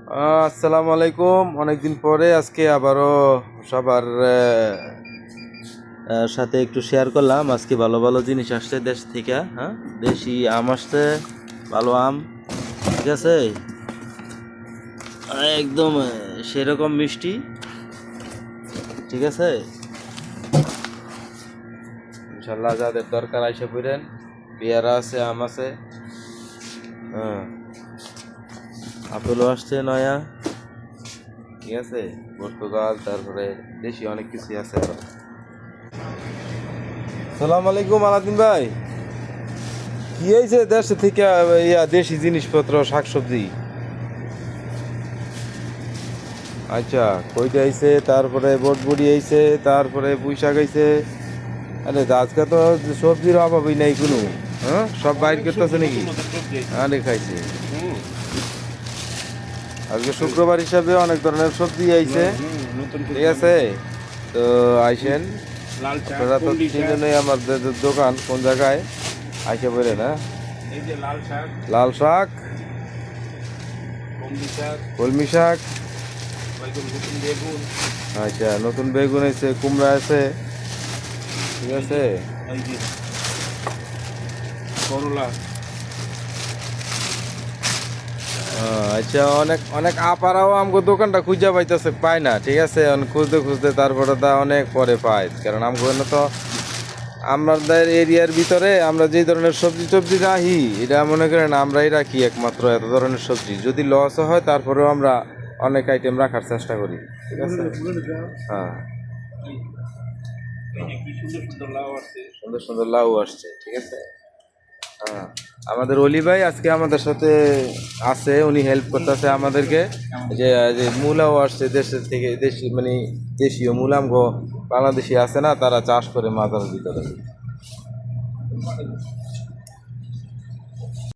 আসসালামু আলাইকুম। অনেকদিন পরে আজকে আবারও সবার সাথে একটু শেয়ার করলাম। আজকে ভালো ভালো জিনিস আসছে দেশ থেকে। হ্যাঁ, দেশি আম আসছে, ভালো আম। ঠিক আছে, একদম সেরকম মিষ্টি। ঠিক আছে, ইনশাল্লাহ যাদের দরকার আইসে পড়েন। পেয়ারা আছে, আম আছে, হ্যাঁ, আপেলও আসছে নয়া। ঠিক আছে, পর্তুগাল, তারপরে দেশি অনেক কিছু আছে আরো। সালাম আলাইকুম আলাদিন ভাই, কি হয়েছে দেশ থেকে দেশি জিনিসপত্র শাকসবজি? আচ্ছা, কইটা আইছে, তারপরে বটবড়ি আইছে, তারপরে পুঁই শাক আইছে। আরে আজকে তো সবজির অভাবই নাই কোনো। হ্যাঁ, সব বাইর করতেছে নাকি? আরে খাইছে, আজকে শুক্রবার হিসাবে অনেক ধরনের সবজি আইছে। ঠিক আছে, তো আইসেন আপনারা তো তিনজনেই। আমার দোকান কোন জায়গায় আইসে বলে না? লাল শাক, কলমি শাক, আচ্ছা নতুন বেগুন আছে, কুমড়া আছে। ঠিক আছে, আচ্ছা, অনেক অনেক আপারাও আমগো দোকানটা খুঁজে পাইতেছে, পায় না। ঠিক আছে, খুঁজতে খুঁজতে তারপরে তা অনেক পরে পায়, কারণ আমগো তো আমাদের এরিয়ার ভিতরে আমরা যে ধরনের সবজি টবজি রাখি, এটা মনে করেন আমরাই রাখি একমাত্র এত ধরনের সবজি। যদি লসও হয় তারপরেও আমরা অনেক আইটেম রাখার চেষ্টা করি। ঠিক আছে, হ্যাঁ, সুন্দর সুন্দর লাউ আসছে। ঠিক আছে, হ্যাঁ, আমাদের অলি ভাই আজকে আমাদের সাথে আছে, উনি হেল্প করতেছে আমাদেরকে। যে যে মূলাও আসছে দেশের থেকে, দেশি মানে দেশীয় মূলাম গো, বাংলাদেশি আছে না, তারা চাষ করে মাথার ভিতরে।